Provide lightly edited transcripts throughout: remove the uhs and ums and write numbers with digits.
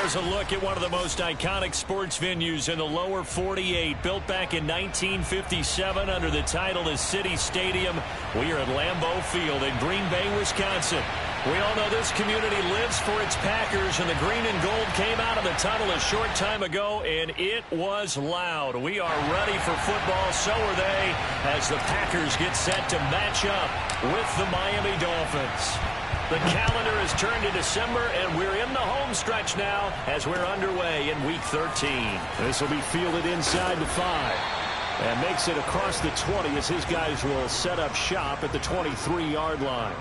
Here's a look at one of the most iconic sports venues in the lower 48. Built back in 1957 under the title of City Stadium. We are at Lambeau Field in Green Bay, Wisconsin. We all know this community lives for its Packers, and the green and gold came out of the tunnel a short time ago, and it was loud. We are ready for football, so are they, as the Packers get set to match up with the Miami Dolphins. The calendar has turned to December, and we're in the home stretch now as we're underway in Week 13. This will be fielded inside the 5. And makes it across the 20 as his guys will set up shop at the 23-yard line.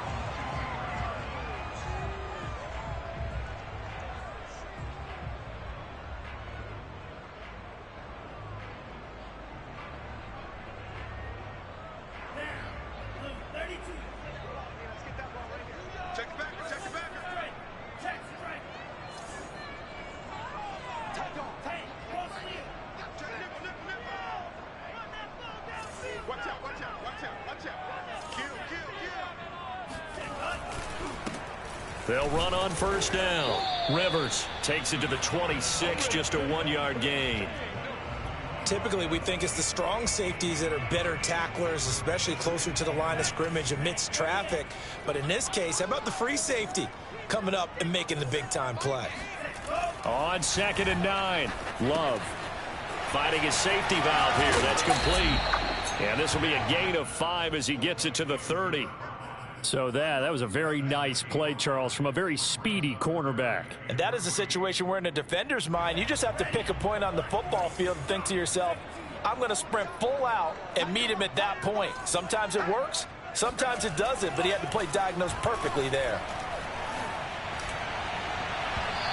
They'll run on first down. Rivers takes it to the 26, just a 1-yard gain. Typically, we think it's the strong safeties that are better tacklers, especially closer to the line of scrimmage amidst traffic. But in this case, how about the free safety coming up and making the big-time play? On 2nd and 9, Love finding his safety valve here. That's complete. And this will be a gain of 5 as he gets it to the 30. So that was a very nice play, Charles, from a very speedy cornerback. And that is a situation where in a defender's mind, you just have to pick a point on the football field and think to yourself, I'm going to sprint full out and meet him at that point. Sometimes it works, sometimes it doesn't, but he had to play diagnosed perfectly there.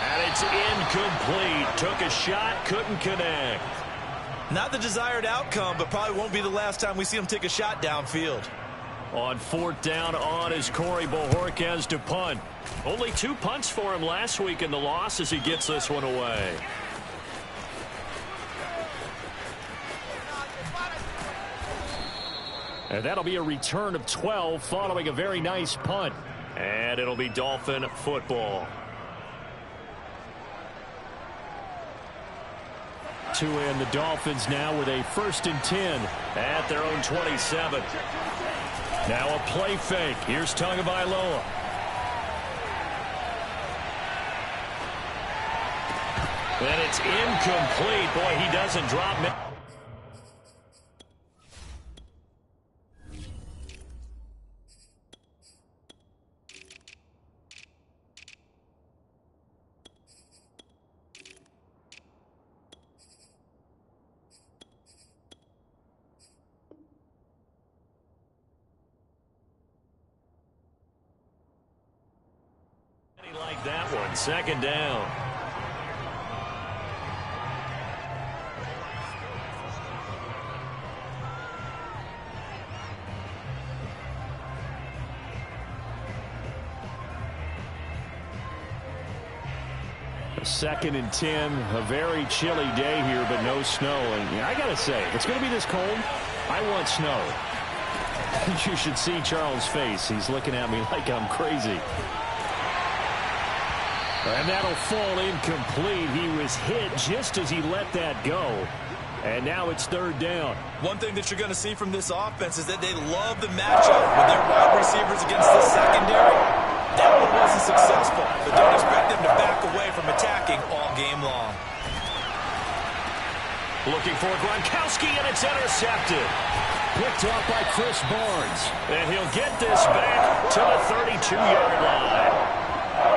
And it's incomplete. Took a shot, couldn't connect. Not the desired outcome, but probably won't be the last time we see him take a shot downfield. On 4th down on is Corey Bojorquez to punt. Only 2 punts for him last week in the loss as he gets this one away. And that'll be a return of 12 following a very nice punt. And it'll be Dolphin football. To end the Dolphins now with a 1st and 10 at their own 27. Now a play fake. Here's Tagovailoa. And it's incomplete. Boy, he doesn't drop it. Like that one. 2nd down. A 2nd and 10. A very chilly day here, but no snow. And I got to say, if it's going to be this cold, I want snow. You should see Charles' face. He's looking at me like I'm crazy. And that'll fall incomplete. He was hit just as he let that go. And now it's 3rd down. One thing that you're going to see from this offense is that they love the matchup with their wide receivers against the secondary. That one wasn't successful, but don't expect them to back away from attacking all game long. Looking for Gronkowski, and it's intercepted. Picked off by Chris Barnes. And he'll get this back to the 32-yard line.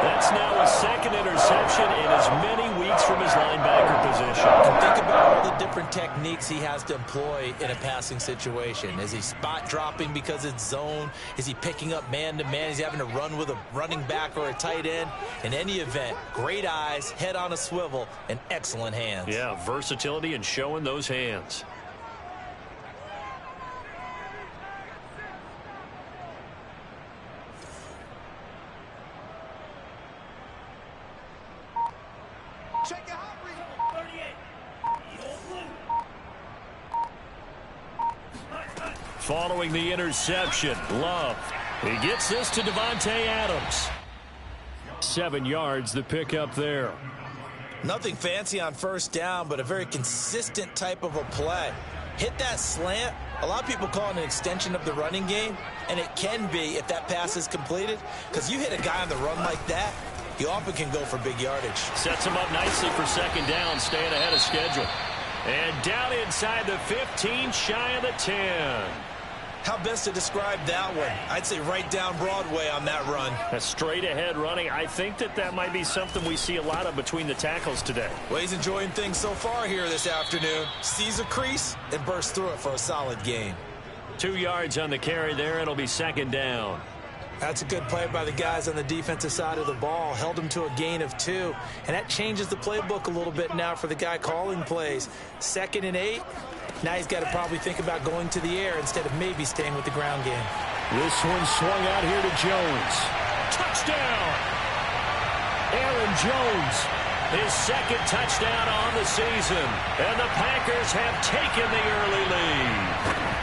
That's now a 2nd interception in as many weeks from his linebacker position. And think about all the different techniques he has to employ in a passing situation. Is he spot dropping because it's zone? Is he picking up man-to-man? Is he having to run with a running back or a tight end? In any event, great eyes, head on a swivel, and excellent hands. Yeah, versatility and showing those hands. Following the interception, Love. He gets this to Devontae Adams. 7 yards, the pickup there. Nothing fancy on first down, but a very consistent type of a play. Hit that slant. A lot of people call it an extension of the running game, and it can be if that pass is completed, because you hit a guy on the run like that, you often can go for big yardage. Sets him up nicely for second down, staying ahead of schedule. And down inside the 15, shy of the 10. How best to describe that one? I'd say right down Broadway on that run. A straight ahead running. I think that might be something we see a lot of between the tackles today. Well, he's enjoying things so far here this afternoon. Sees a crease and bursts through it for a solid gain. 2 yards on the carry there. It'll be second down. That's a good play by the guys on the defensive side of the ball. Held him to a gain of 2. And that changes the playbook a little bit now for the guy calling plays. 2nd and 8. Now he's got to probably think about going to the air instead of maybe staying with the ground game. This one swung out here to Jones. Touchdown! Aaron Jones, his second touchdown on the season. And the Packers have taken the early lead.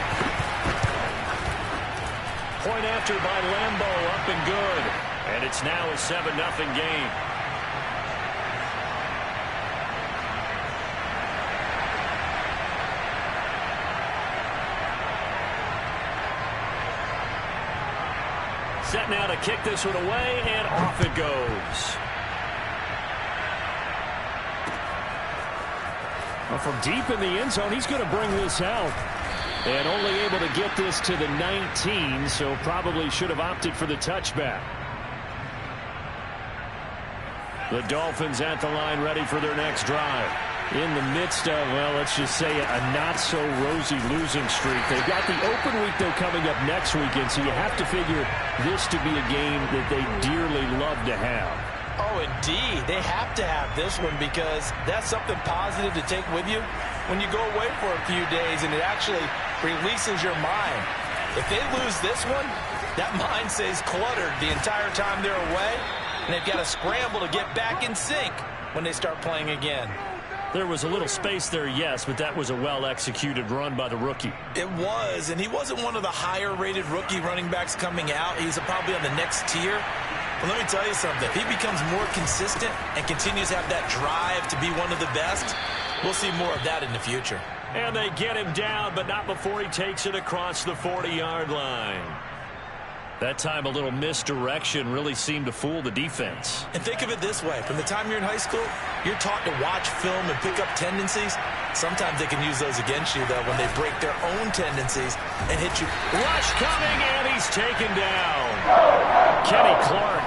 Point after by Lambeau, up and good. And it's now a 7-0 game. Set now to kick this one away, and off it goes. Well, from deep in the end zone, he's going to bring this out. And only able to get this to the 19, so probably should have opted for the touchback. The Dolphins at the line, ready for their next drive. In the midst of, well, let's just say a not-so-rosy losing streak. They've got the open week, though, coming up next weekend, so you have to figure this to be a game that they dearly love to have. Oh, indeed. They have to have this one because that's something positive to take with you when you go away for a few days, and it actually releases your mind. If they lose this one, that mind stays cluttered the entire time they're away, and they've got to scramble to get back in sync when they start playing again. There was a little space there, yes, but that was a well-executed run by the rookie. It was, and he wasn't one of the higher-rated rookie running backs coming out. He's probably on the next tier. But let me tell you something. If he becomes more consistent and continues to have that drive to be one of the best, we'll see more of that in the future. And they get him down, but not before he takes it across the 40-yard line. That time a little misdirection really seemed to fool the defense. And think of it this way. From the time you're in high school, you're taught to watch film and pick up tendencies. Sometimes they can use those against you, though, when they break their own tendencies and hit you. Rush coming, and he's taken down. Kenny Clark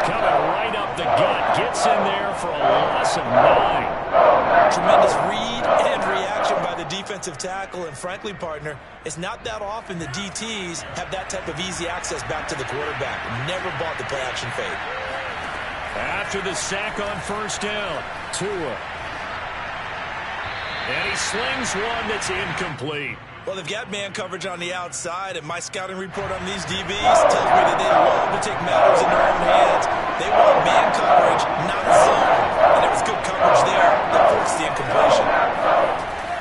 coming right up the gut. Gets in there for a loss of 9. Tremendous read and reaction by the defensive tackle. And frankly, partner, it's not that often the DTs have that type of easy access back to the quarterback. Never bought the play-action fake. After the sack on first down, Tua. And he slings one that's incomplete. Well, they've got man coverage on the outside, and my scouting report on these DBs tells me that they love to take matters in their own hands. They want man coverage, not zone. And it was good coverage there that forced the incompletion.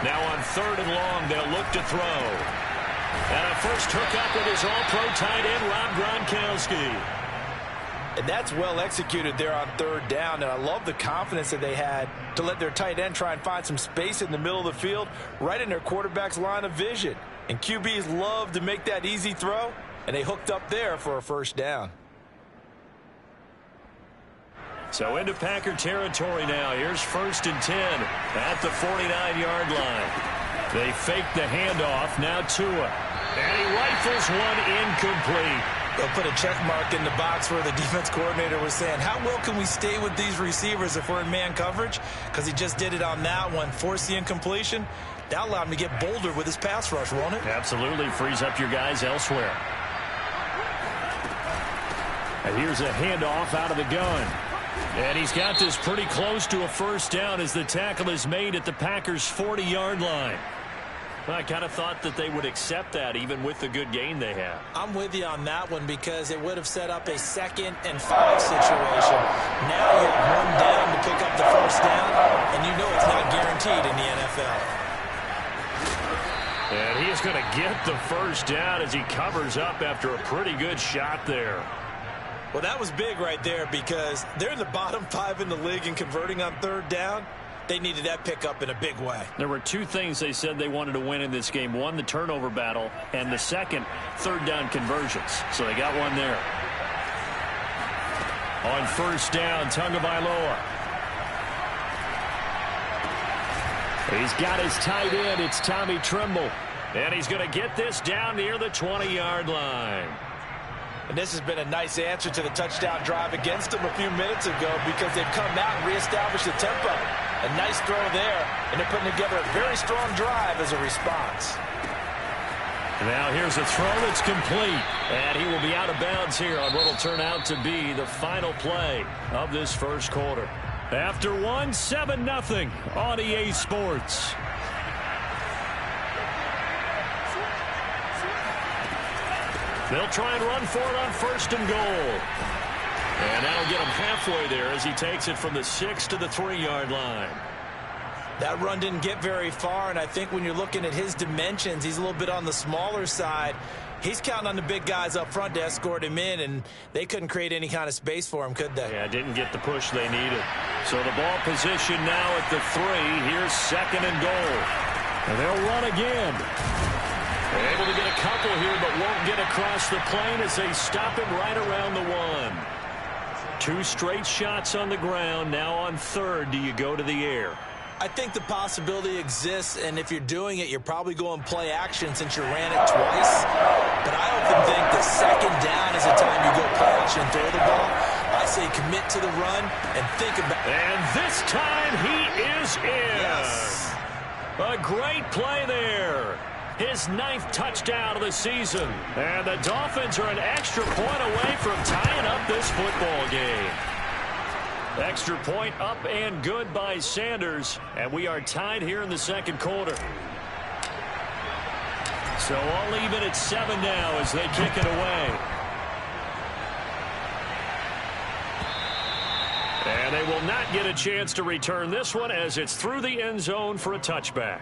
Now on 3rd and long, they'll look to throw. And a first hookup with his all-pro tight end, Rob Gronkowski. And that's well executed there on 3rd down. And I love the confidence that they had to let their tight end try and find some space in the middle of the field, right in their quarterback's line of vision. And QBs love to make that easy throw, and they hooked up there for a first down. So into Packer territory now. Here's 1st and 10 at the 49-yard line. They fake the handoff. Now Tua. And he rifles one incomplete. They'll put a check mark in the box where the defense coordinator was saying, how well can we stay with these receivers if we're in man coverage? Because he just did it on that one. Force the incompletion. That allowed him to get bolder with his pass rush, won't it? Absolutely. Frees up your guys elsewhere. And here's a handoff out of the gun. And he's got this pretty close to a first down as the tackle is made at the Packers' 40-yard line. Well, I kind of thought that they would accept that even with the good game they have. I'm with you on that one because it would have set up a 2nd and 5 situation. Now you're 1 down to pick up the first down, and you know it's not guaranteed in the NFL. And he is going to get the first down as he covers up after a pretty good shot there. Well, that was big right there because they're in the bottom 5 in the league in converting on third down. They needed that pickup in a big way. There were two things they said they wanted to win in this game. One, the turnover battle, and the second, third down conversions. So they got one there. On first down, Tagovailoa. He's got his tight end. It's Tommy Tremble. And he's going to get this down near the 20-yard line. And this has been a nice answer to the touchdown drive against them a few minutes ago because they've come out and reestablished the tempo. A nice throw there, and they're putting together a very strong drive as a response. Now here's a throw that's complete, and he will be out of bounds here on what will turn out to be the final play of this first quarter. After one, 7-0 on EA Sports. They'll try and run for it on first and goal. And that'll get him halfway there as he takes it from the 6 to the 3-yard line. That run didn't get very far, and I think when you're looking at his dimensions, he's a little bit on the smaller side. He's counting on the big guys up front to escort him in, and they couldn't create any kind of space for him, could they? Yeah, didn't get the push they needed. So the ball position now at the 3. Here's second and goal. And they'll run again. Able to get a couple here, but won't get across the plane as they stop him right around the 1. 2 straight shots on the ground. Now on third, do you go to the air? I think the possibility exists, and if you're doing it, you're probably going play action since you ran it twice. But I often think that second down is the time you go play action and throw the ball. I say commit to the run and think about it. And this time he is in. Yes. A great play there. His 9th touchdown of the season. And the Dolphins are an extra point away from tying up this football game. Extra point up and good by Sanders. And we are tied here in the second quarter. So all even at 7 now as they kick it away. And they will not get a chance to return this one as it's through the end zone for a touchback.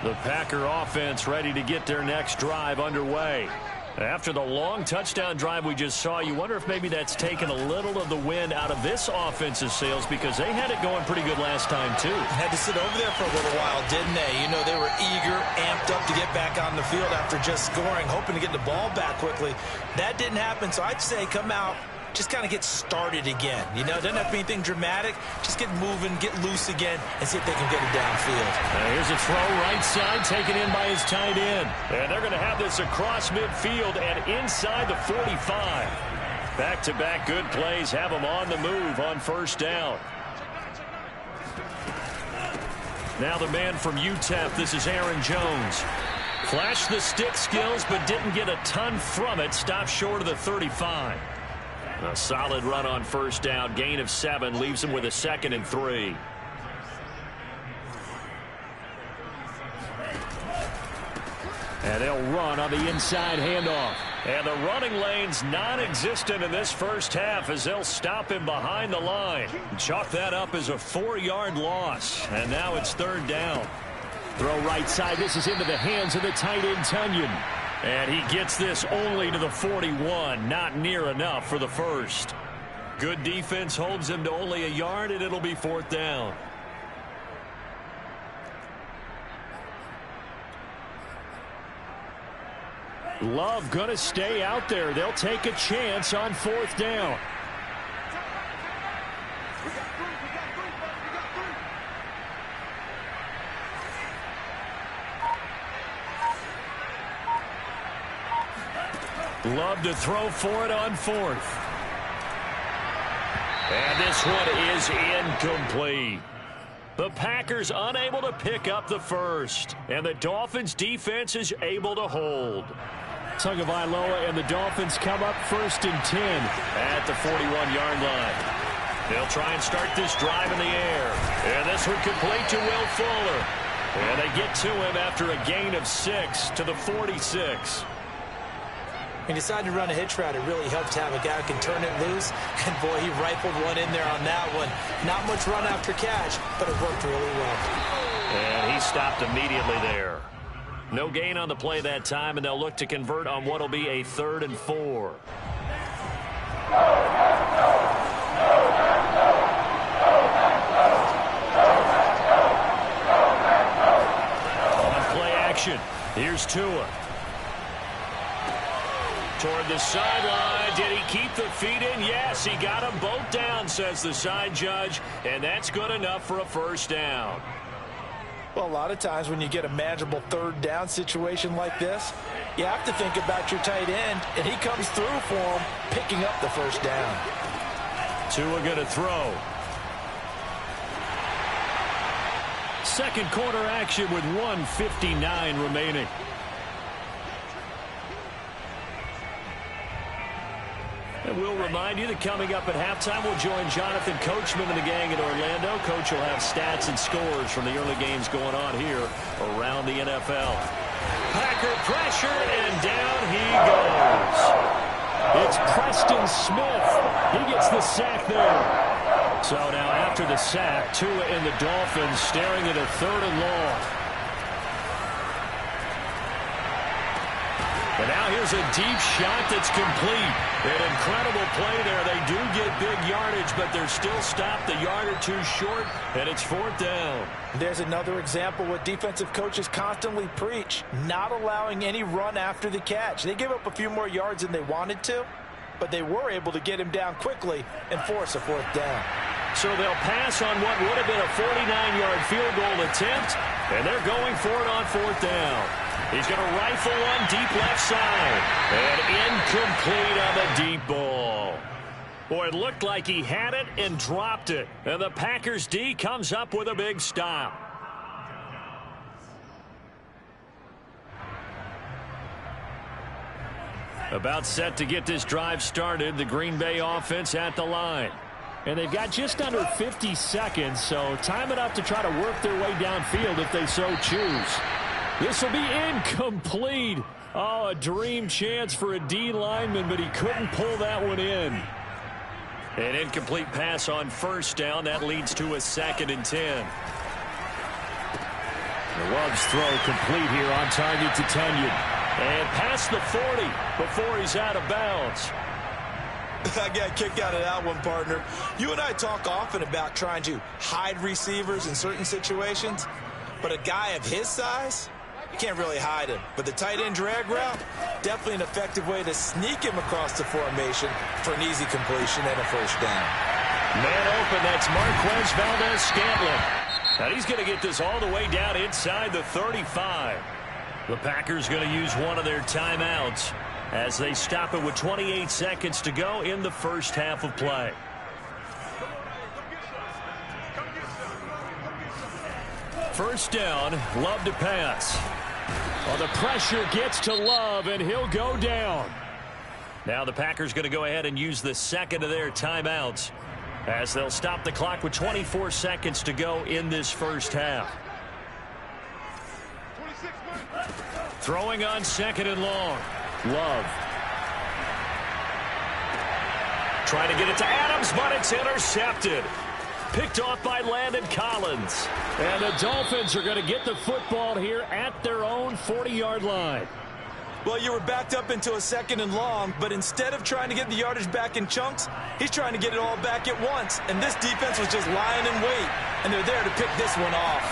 The Packer offense ready to get their next drive underway. After the long touchdown drive we just saw, you wonder if maybe that's taken a little of the wind out of this offense's sails because they had it going pretty good last time, too. Had to sit over there for a little while, didn't they? You know, they were eager, amped up to get back on the field after just scoring, hoping to get the ball back quickly. That didn't happen, so I'd say come out, just kind of get started again. You know, it doesn't have to be anything dramatic. Just get moving, get loose again, and see if they can get it downfield. Here's a throw right side, taken in by his tight end. And they're going to have this across midfield and inside the 45. Back-to-back good plays have them on the move on first down. Now the man from UTEP, this is Aaron Jones. Flashed the stick skills, but didn't get a ton from it. Stopped short of the 35. A solid run on first down. Gain of 7 leaves him with a 2nd and 3. And they'll run on the inside handoff. And the running lane's non-existent in this first half as they'll stop him behind the line. Chalk that up as a 4-yard loss. And now it's third down. Throw right side. This is into the hands of the tight end, Tunyon. And he gets this only to the 41. Not near enough for the first. Good defense holds him to only a yard, and it'll be fourth down. Love going to stay out there. They'll take a chance on fourth down. Love to throw for it on fourth. And this one is incomplete. The Packers unable to pick up the first. And the Dolphins defense is able to hold. Tagovailoa and the Dolphins come up first and 10 at the 41-yard line. They'll try and start this drive in the air. And this one complete to Will Fuller. And they get to him after a gain of 6 to the 46. He decided to run a hitch route. It really helped to have a guy who can turn it loose. And, boy, he rifled one in there on that one. Not much run after catch, but it worked really well. And he stopped immediately there. No gain on the play that time, and they'll look to convert on what will be a 3rd and 4. On play action, here's Tua. Toward the sideline. Did he keep the feet in? Yes, he got them both down, says the side judge, and that's good enough for a first down. Well, a lot of times when you get a manageable 3rd down situation like this, you have to think about your tight end, and he comes through for him, picking up the first down. Tua going to throw. Second quarter action with 1:59 remaining. And we'll remind you that coming up at halftime, we'll join Jonathan Coachman and the gang in Orlando. Coach will have stats and scores from the early games going on here around the NFL. Packer pressure, and down he goes. It's Preston Smith. He gets the sack there. So now after the sack, Tua and the Dolphins staring at a 3rd and long. And now here's a deep shot that's complete. An incredible play there. They do get big yardage, but they're still stopped a yard or two short, and it's 4th down. There's another example what defensive coaches constantly preach, not allowing any run after the catch. They gave up a few more yards than they wanted to, but they were able to get him down quickly and force a 4th down. So they'll pass on what would have been a 49-yard field goal attempt, and they're going for it on 4th down. He's going to rifle one deep left side. And incomplete on the deep ball. Boy, it looked like he had it and dropped it. And the Packers D comes up with a big stop. About set to get this drive started. The Green Bay offense at the line. And they've got just under 50 seconds, so time enough to try to work their way downfield if they so choose. This will be incomplete. Oh, a dream chance for a D lineman, but he couldn't pull that one in. An incomplete pass on 1st down. That leads to a 2nd and 10. The Love's throw complete here on target to Kenyon. And past the 40 before he's out of bounds. I got a kick out of that one, partner. You and I talk often about trying to hide receivers in certain situations, but a guy of his size, you can't really hide him. But the tight end drag route, definitely an effective way to sneak him across the formation for an easy completion and a first down. Man open, that's Marquez Valdez-Scantling. Now he's going to get this all the way down inside the 35. The Packers going to use one of their timeouts as they stop it with 28 seconds to go in the first half of play. First down, Love to pass. Well, the pressure gets to Love, and he'll go down. Now the Packers going to go ahead and use the second of their timeouts as they'll stop the clock with 24 seconds to go in this first half. Throwing on 2nd and long. Love. Trying to get it to Adams, but it's intercepted. Picked off by Landon Collins. And the Dolphins are going to get the football here at their own 40-yard line. Well, you were backed up into a 2nd and long, but instead of trying to get the yardage back in chunks, he's trying to get it all back at once. And this defense was just lying in wait, and they're there to pick this one off.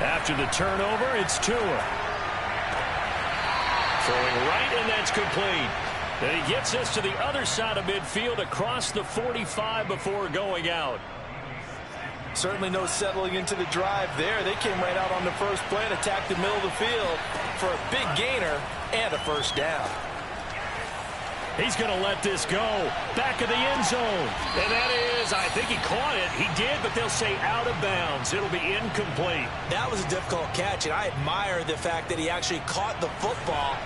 After the turnover, it's Tua. Throwing right, and that's complete. And he gets us to the other side of midfield across the 45 before going out. Certainly no settling into the drive there. They came right out on the first play and attacked the middle of the field for a big gainer and a first down. He's going to let this go. Back of the end zone. And that is, I think he caught it. He did, but they'll say out of bounds. It'll be incomplete. That was a difficult catch, and I admire the fact that he actually caught the football.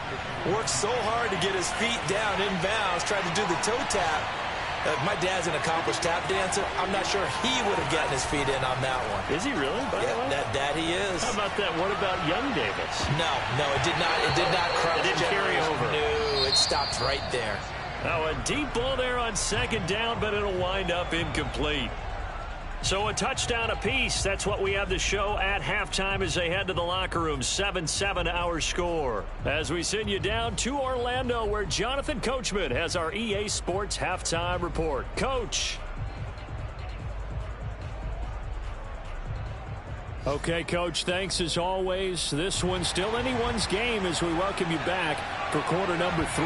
Worked so hard to get his feet down in bounds, tried to do the toe tap. My dad's an accomplished tap dancer. I'm not sure he would have gotten his feet in on that one. Is he really? Yeah, that he is. How about that? What about young Davis? No, it did not. It did not cross. It didn't carry over. No, it stopped right there. Now a deep ball there on 2nd down, but it'll wind up incomplete. So a touchdown apiece. That's what we have to show at halftime as they head to the locker room. 7-7 our score. As we send you down to Orlando, where Jonathan Coachman has our EA Sports halftime report. Coach. Okay, Coach, thanks as always. This one's still anyone's game as we welcome you back for quarter number 3.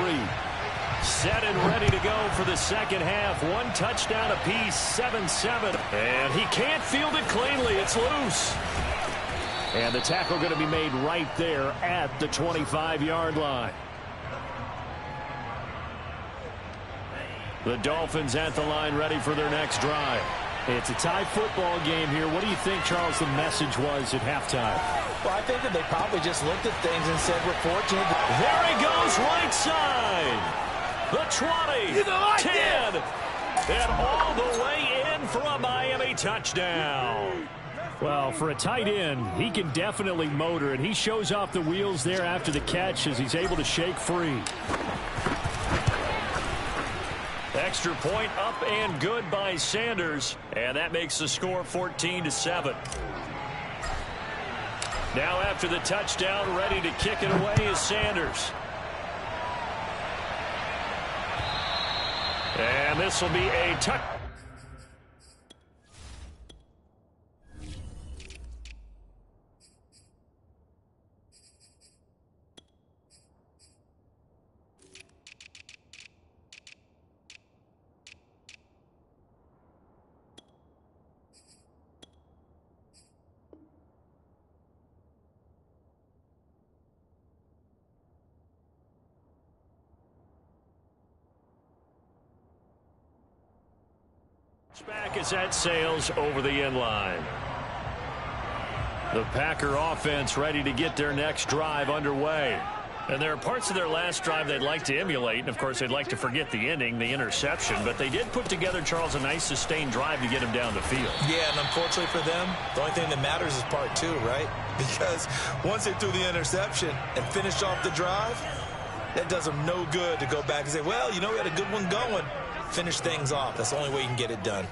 Set and ready to go for the second half. One touchdown apiece, 7-7. And he can't field it cleanly. It's loose. And the tackle going to be made right there at the 25-yard line. The Dolphins at the line ready for their next drive. It's a tie football game here. What do you think, Charles, the message was at halftime? Well, I think that they probably just looked at things and said, we're fortunate. There he goes, right side. The 20, 10, and all the way in for a Miami touchdown. Well, for a tight end, he can definitely motor, and he shows off the wheels there after the catch as he's able to shake free. Extra point up and good by Sanders, and that makes the score 14-7. Now after the touchdown, ready to kick it away is Sanders. And this will be a touch. Back as that sails over the end line. The Packer offense ready to get their next drive underway. And there are parts of their last drive they'd like to emulate. And, of course, they'd like to forget the ending, the interception. But they did put together, Charles, a nice sustained drive to get him down the field. Yeah, and unfortunately for them, the only thing that matters is part 2, right? Because once they threw the interception and finished off the drive, that does them no good to go back and say, well, you know, we had a good one going. Finish things off. That's the only way you can get it done.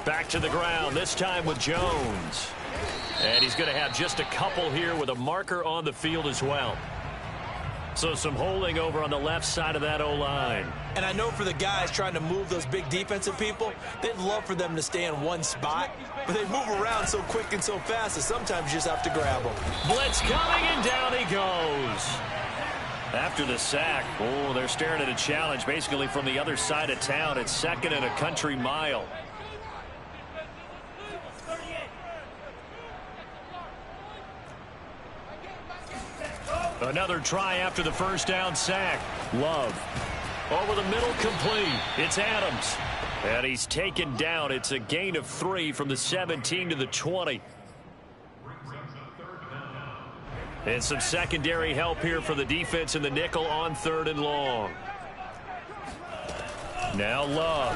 Back to the ground, this time with Jones. And he's going to have just a couple here with a marker on the field as well. So some holding over on the left side of that O-line. And I know for the guys trying to move those big defensive people, they'd love for them to stay in one spot, but they move around so quick and so fast that sometimes you just have to grab them. Blitz coming, and down he goes. After the sack, oh, they're staring at a challenge basically from the other side of town. It's 2nd and a country mile. Another try after the first down sack. Love. Over the middle, complete. It's Adams. And he's taken down. It's a gain of 3 from the 17 to the 20. And some secondary help here for the defense in the nickel on 3rd and long. Now Love.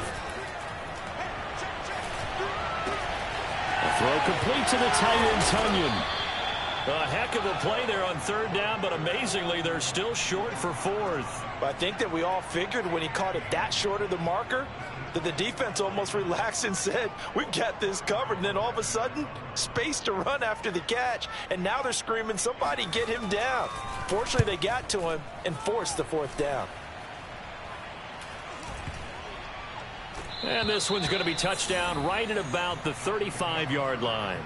A throw complete to the tight end, Tunyon. A heck of a play there on 3rd down, but amazingly, they're still short for 4th. I think that we all figured when he caught it that short of the marker that the defense almost relaxed and said, we've got this covered. And then all of a sudden, space to run after the catch. And now they're screaming, somebody get him down. Fortunately, they got to him and forced the 4th down. And this one's going to be touchdown right at about the 35-yard line.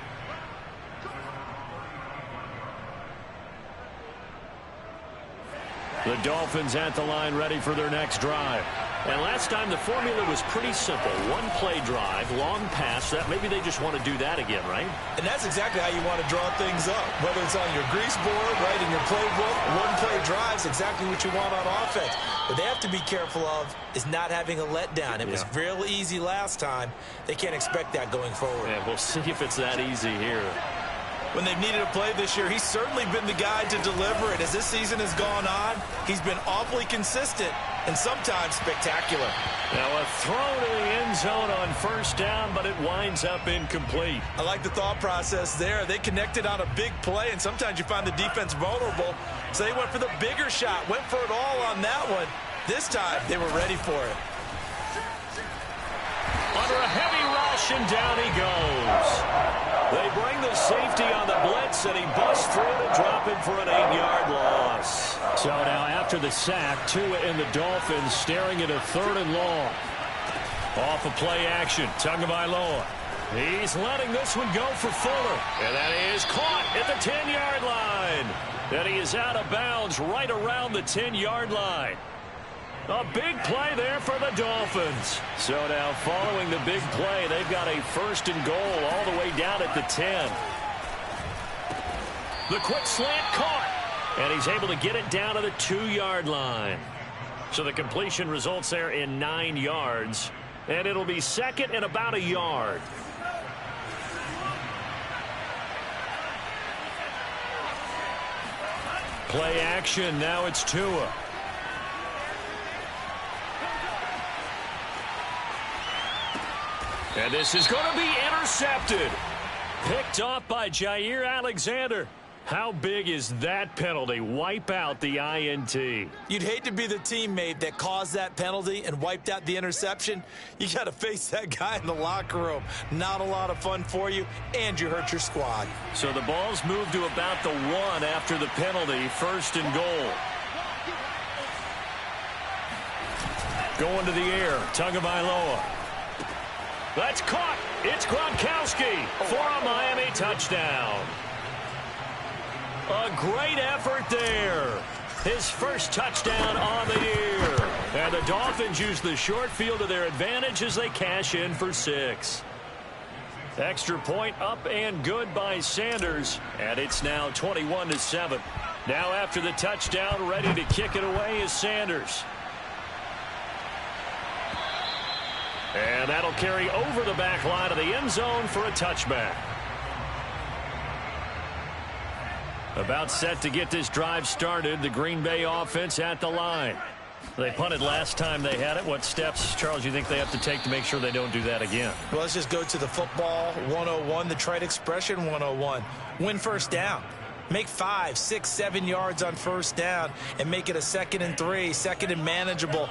The Dolphins at the line ready for their next drive. And last time the formula was pretty simple. One play drive, long pass. That maybe they just want to do that again, right? And that's exactly how you want to draw things up. Whether it's on your grease board, right, in your playbook, one play drives exactly what you want on offense. What they have to be careful of is not having a letdown. It was real easy last time. They can't expect that going forward. Yeah, we'll see if it's that easy here. When they've needed a play this year, he's certainly been the guy to deliver it. As this season has gone on, he's been awfully consistent and sometimes spectacular. Now a throw to the end zone on 1st down, but it winds up incomplete. I like the thought process there. They connected on a big play, and sometimes you find the defense vulnerable. So they went for the bigger shot, went for it all on that one. This time, they were ready for it. Under a heavy run. rush, and down he goes. They bring the safety on the blitz, and he busts through to drop him for an 8-yard loss. So now after the sack, Tua and the Dolphins staring at a 3rd and long. Off of play action, Tagovailoa. He's letting this one go for Fuller. And that is caught at the 10-yard line. And he is out of bounds right around the 10-yard line. A big play there for the Dolphins. So now following the big play, they've got a 1st and goal all the way down at the 10. The quick slant caught. And he's able to get it down to the 2-yard line. So the completion results there in 9 yards. And it'll be 2nd and about a yard. Play action. Now it's Tua. And this is going to be intercepted. Picked off by Jair Alexander. How big is that penalty? Wipe out the INT. You'd hate to be the teammate that caused that penalty and wiped out the interception. You got to face that guy in the locker room. Not a lot of fun for you, and you hurt your squad. So the ball's moved to about the 1 after the penalty. 1st and goal. Going to the air. Tagovailoa. That's caught. It's Gronkowski for a Miami touchdown. A great effort there. His first touchdown on the year. And the Dolphins use the short field to their advantage as they cash in for 6. Extra point up and good by Sanders. And it's now 21-7. Now after the touchdown, ready to kick it away is Sanders. And that'll carry over the back line of the end zone for a touchback. About set to get this drive started. The Green Bay offense at the line. They punted last time they had it. What steps, Charles, you think they have to take to make sure they don't do that again? Well, let's just go to the football 101, the trade expression 101. Win 1st down. Make 5, 6, 7 yards on 1st down and make it a 2nd and 3, 2nd and manageable.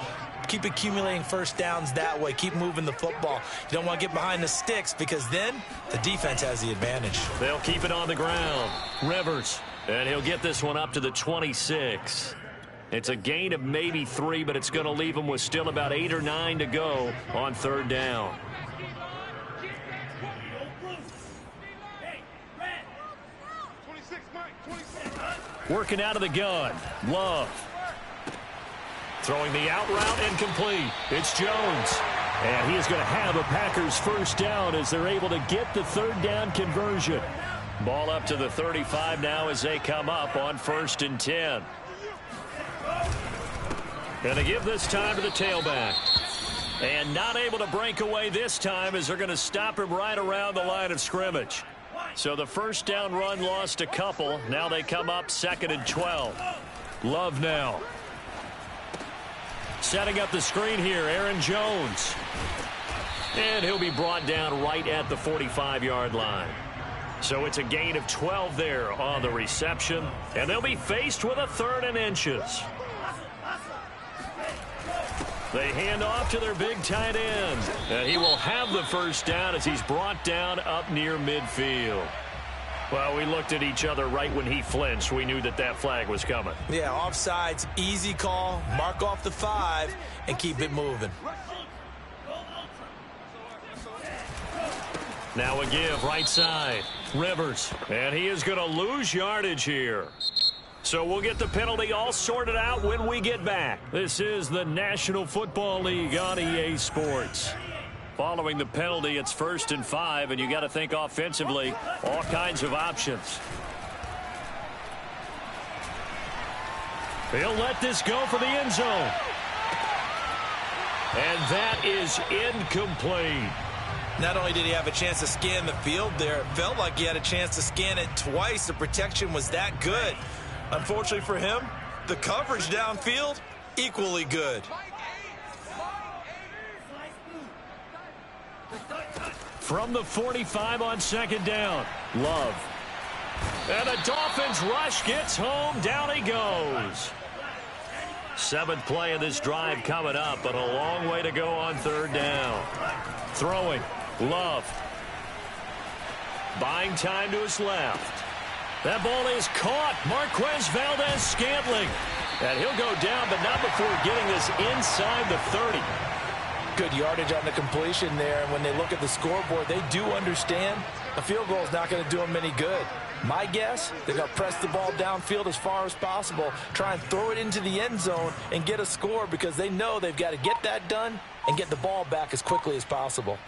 Keep accumulating 1st downs that way. Keep moving the football. You don't want to get behind the sticks because then the defense has the advantage. They'll keep it on the ground. Rivers. And he'll get this one up to the 26. It's a gain of maybe 3, but it's going to leave him with still about 8 or 9 to go on 3rd down. Working out of the gun. Love. Throwing the out route incomplete. It's Jones. And he is going to have a Packers 1st down as they're able to get the 3rd down conversion. Ball up to the 35 now as they come up on 1st and 10. Going to give this time to the tailback. And not able to break away this time as they're going to stop him right around the line of scrimmage. So the 1st down run lost a couple. Now they come up 2nd and 12. Love now. Setting up the screen here, Aaron Jones. And he'll be brought down right at the 45-yard line. So it's a gain of 12 there on the reception. And they'll be faced with a 3rd and inches. They hand off to their big tight end. And he will have the 1st down as he's brought down up near midfield. Well, we looked at each other right when he flinched. We knew that that flag was coming. Yeah, offsides, easy call. Mark off the 5 and keep it moving. Now a give right side. Rivers. And he is going to lose yardage here. So we'll get the penalty all sorted out when we get back. This is the National Football League on EA Sports. Following the penalty, it's 1st and 5, and you got to think offensively, all kinds of options. He'll let this go for the end zone. And that is incomplete. Not only did he have a chance to scan the field there, it felt like he had a chance to scan it twice. The protection was that good. Unfortunately for him, the coverage downfield, equally good. From the 45 on 2nd down, Love. And the Dolphins rush gets home. Down he goes. 7th play of this drive coming up, but a long way to go on 3rd down. Throwing. Love. Buying time to his left. That ball is caught. Marquez Valdez-Scantling. And he'll go down, but not before getting this inside the 30. Good yardage on the completion there. And when they look at the scoreboard, they do understand a field goal is not going to do them any good. My guess, they're going to press the ball downfield as far as possible, try and throw it into the end zone and get a score because they know they've got to get that done and get the ball back as quickly as possible.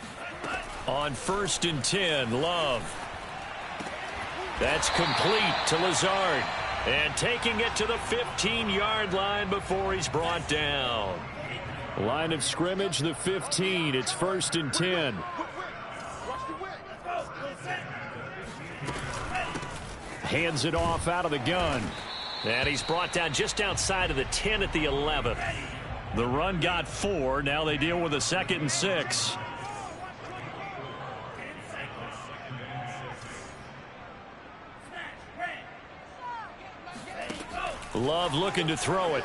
On 1st and 10, Love. That's complete to Lazard. And taking it to the 15-yard line before he's brought down. Line of scrimmage, the 15. It's 1st and 10. Hands it off out of the gun. And he's brought down just outside of the 10 at the 11. The run got 4. Now they deal with a 2nd and 6. Love looking to throw it.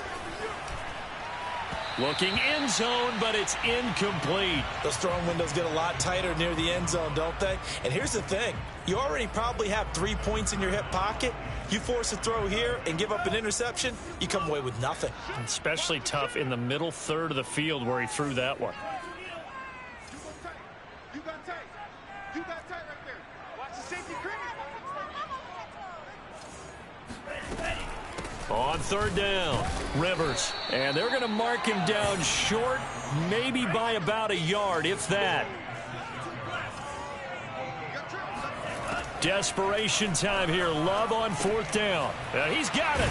Looking end zone, but it's incomplete. Those throwing windows get a lot tighter near the end zone, don't they? And here's the thing. You already probably have 3 points in your hip pocket. You force a throw here and give up an interception, you come away with nothing. Especially tough in the middle third of the field where he threw that one. You got tight. You got tight right there. Watch the safety crease. On 3rd down, Rivers. And they're going to mark him down short, maybe by about a yard, if that. Desperation time here. Love on 4th down. He's got it.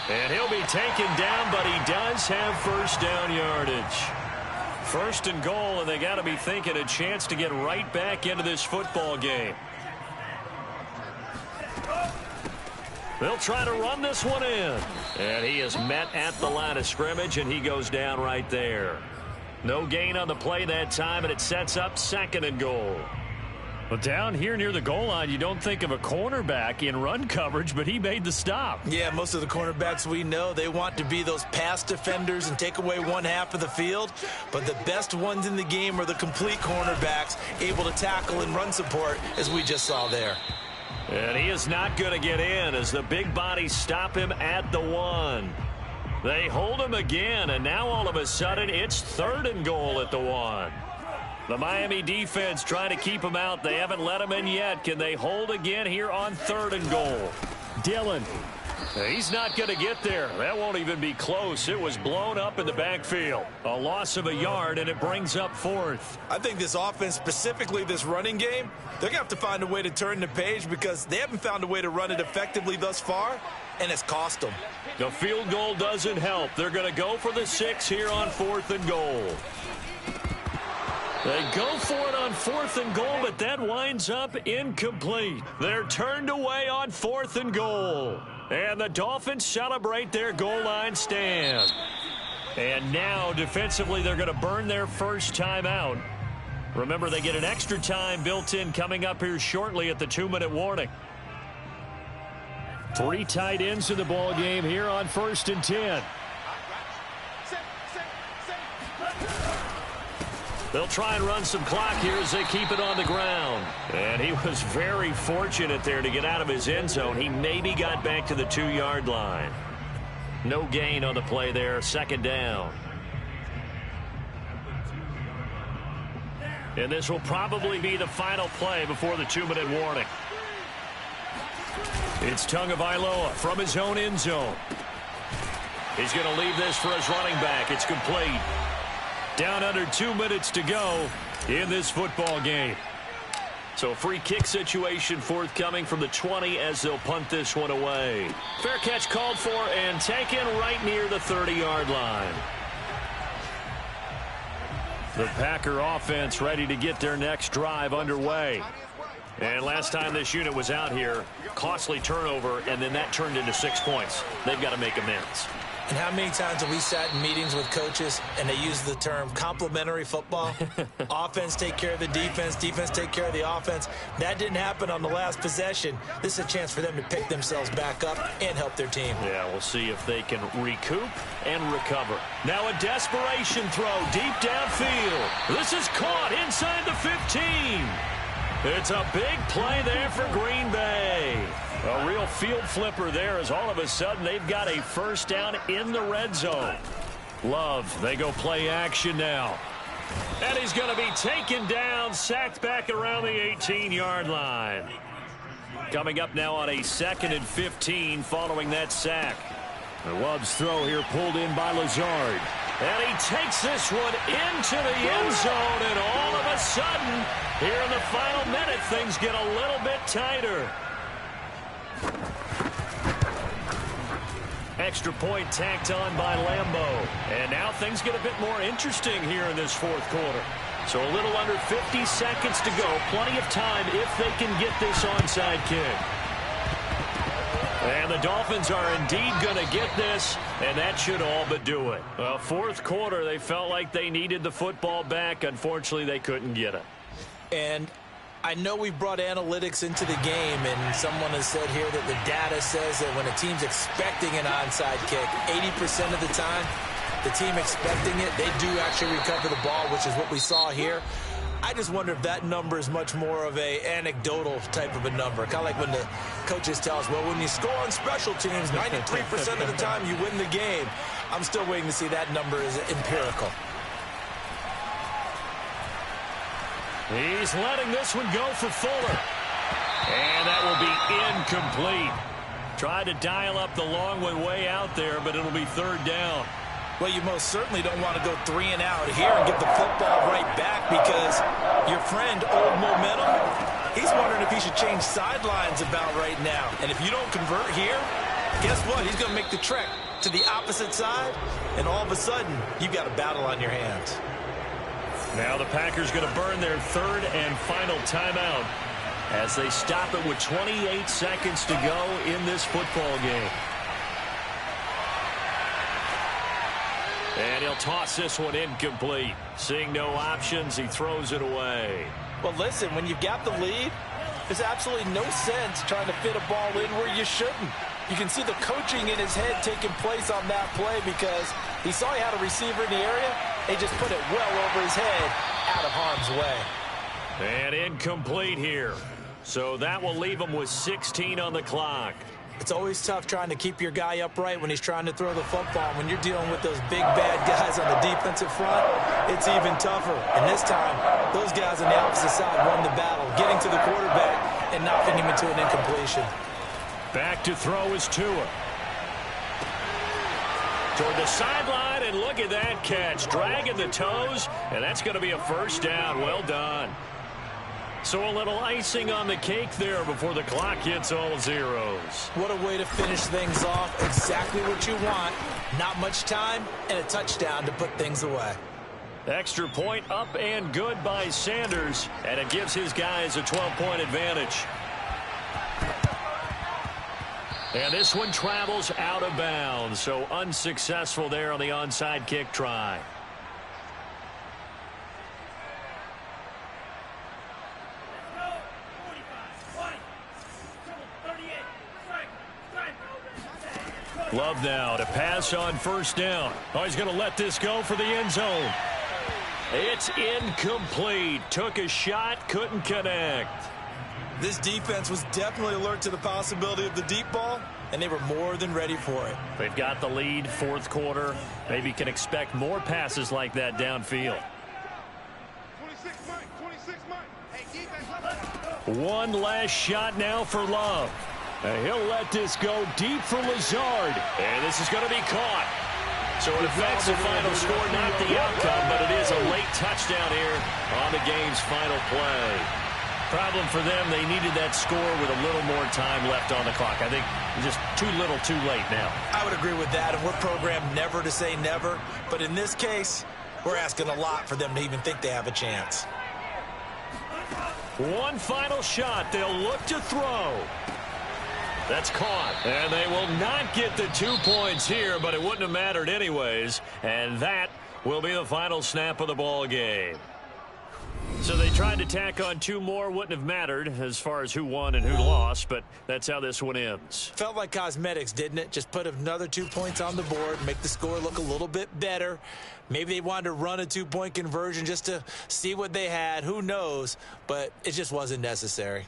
And he'll be taken down, but he does have 1st down yardage. 1st and goal, and they got to be thinking a chance to get right back into this football game. They'll try to run this one in. And he is met at the line of scrimmage, and he goes down right there. No gain on the play that time, and it sets up 2nd and goal. But down here near the goal line, you don't think of a cornerback in run coverage, but he made the stop. Yeah, most of the cornerbacks we know, they want to be those pass defenders and take away one half of the field. But the best ones in the game are the complete cornerbacks, able to tackle and run support, as we just saw there. And he is not going to get in as the big bodies stop him at the 1. They hold him again, and now all of a sudden it's 3rd and goal at the 1. The Miami defense trying to keep him out. They haven't let him in yet. Can they hold again here on 3rd and goal? Dillon. He's not going to get there. That won't even be close. It was blown up in the backfield. A loss of a yard, and it brings up 4th. I think this offense, specifically this running game, they're going to have to find a way to turn the page because they haven't found a way to run it effectively thus far, and it's cost them. The field goal doesn't help. They're going to go for the 6 here on 4th and goal. They go for it on 4th and goal, but that winds up incomplete. They're turned away on 4th and goal. And the Dolphins celebrate their goal line stand. And now, defensively, they're going to burn their first time out. Remember, they get an extra time built in coming up here shortly at the 2-minute warning. 3 tight ends in the ball game here on 1st and 10. They'll try and run some clock here as they keep it on the ground. And he was very fortunate there to get out of his end zone. He maybe got back to the 2-yard line. No gain on the play there. 2nd down. And this will probably be the final play before the 2-minute warning. It's Tagovailoa from his own end zone. He's going to leave this for his running back. It's complete. Down under 2 minutes to go in this football game. So free kick situation forthcoming from the 20 as they'll punt this one away. Fair catch called for and taken right near the 30-yard line. The Packer offense ready to get their next drive underway. And last time this unit was out here, costly turnover, and then that turned into 6 points. They've got to make amends. And how many times have we sat in meetings with coaches and they use the term complementary football? Offense take care of the defense, defense take care of the offense. That didn't happen on the last possession. This is a chance for them to pick themselves back up and help their team. Yeah, we'll see if they can recoup and recover. Now a desperation throw deep downfield. This is caught inside the 15. It's a big play there for Green Bay. A real field flipper there as all of a sudden they've got a first down in the red zone. Love, they go play action now. And he's going to be taken down, sacked back around the 18-yard line. Coming up now on a 2nd and 15 following that sack. The Love's throw here pulled in by Lazard. And he takes this one into the end zone, and all of a sudden, here in the final minute, things get a little bit tighter. Extra point tacked on by Lambeau. And now things get a bit more interesting here in this fourth quarter. So a little under 50 seconds to go. Plenty of time if they can get this onside kick. And the Dolphins are indeed going to get this, and that should all but do it. Well, fourth quarter, they felt like they needed the football back. Unfortunately, they couldn't get it. And I know we brought analytics into the game, and someone has said here that the data says that when a team's expecting an onside kick, 80% of the time, the team expecting it, they do actually recover the ball, which is what we saw here. I just wonder if that number is much more of a anecdotal type of a number. Kind of like when the coaches tell us, well, when you score on special teams, 93% of the time you win the game. I'm still waiting to see that number is empirical. He's letting this one go for Fuller. And that will be incomplete. Tried to dial up the long one way out there, but it'll be third down. Well, you most certainly don't want to go 3 and out here and give the football right back because your friend, Old Momentum, he's wondering if he should change sidelines about right now. And if you don't convert here, guess what? He's going to make the trek to the opposite side, and all of a sudden, you've got a battle on your hands. Now the Packers going to burn their third and final timeout as they stop it with 28 seconds to go in this football game. And he'll toss this one incomplete. Seeing no options, he throws it away. Well, listen, when you've got the lead, there's absolutely no sense trying to fit a ball in where you shouldn't. You can see the coaching in his head taking place on that play because he saw he had a receiver in the area. They just put it well over his head, out of harm's way. And incomplete here. So that will leave him with 16 on the clock. It's always tough trying to keep your guy upright when he's trying to throw the football. When you're dealing with those big, bad guys on the defensive front, it's even tougher. And this time, those guys on the opposite side won the battle, getting to the quarterback and knocking him into an incompletion. Back to throw is Tua. Toward the sideline, and look at that catch. Dragging the toes, and that's going to be a first down. Well done. So a little icing on the cake there before the clock hits all zeros. What a way to finish things off. Exactly what you want. Not much time and a touchdown to put things away. Extra point up and good by Sanders, and it gives his guys a 12-point advantage. And this one travels out of bounds, so unsuccessful there on the onside kick try. Love now to pass on first down. Oh, he's going to let this go for the end zone. It's incomplete. Took a shot, couldn't connect. This defense was definitely alert to the possibility of the deep ball, and they were more than ready for it. They've got the lead, fourth quarter. Maybe can expect more passes like that downfield. 26 Mike. Hey, defense. One last shot now for Love. And he'll let this go deep for Lazard. And this is going to be caught. So it affects the final score, not the outcome, but it is a late touchdown here on the game's final play. Problem for them, they needed that score with a little more time left on the clock. I think just too little too late now. I would agree with that, and we're programmed never to say never. But in this case, we're asking a lot for them to even think they have a chance. One final shot. They'll look to throw. That's caught. And they will not get the 2 points here, but it wouldn't have mattered anyways. And that will be the final snap of the ball game. So they tried to tack on 2 more. Wouldn't have mattered as far as who won and who lost, but that's how this one ends. Felt like cosmetics, didn't it? Just put another 2 points on the board, make the score look a little bit better. Maybe they wanted to run a 2-point conversion just to see what they had. Who knows? But it just wasn't necessary.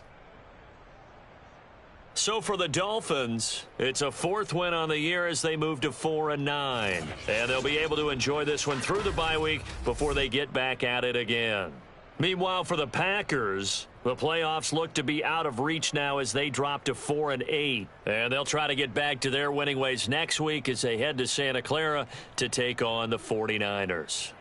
So for the Dolphins, it's a 4th win on the year as they move to 4-9. And they'll be able to enjoy this one through the bye week before they get back at it again. Meanwhile, for the Packers, the playoffs look to be out of reach now as they drop to 4-8. And they'll try to get back to their winning ways next week as they head to Santa Clara to take on the 49ers.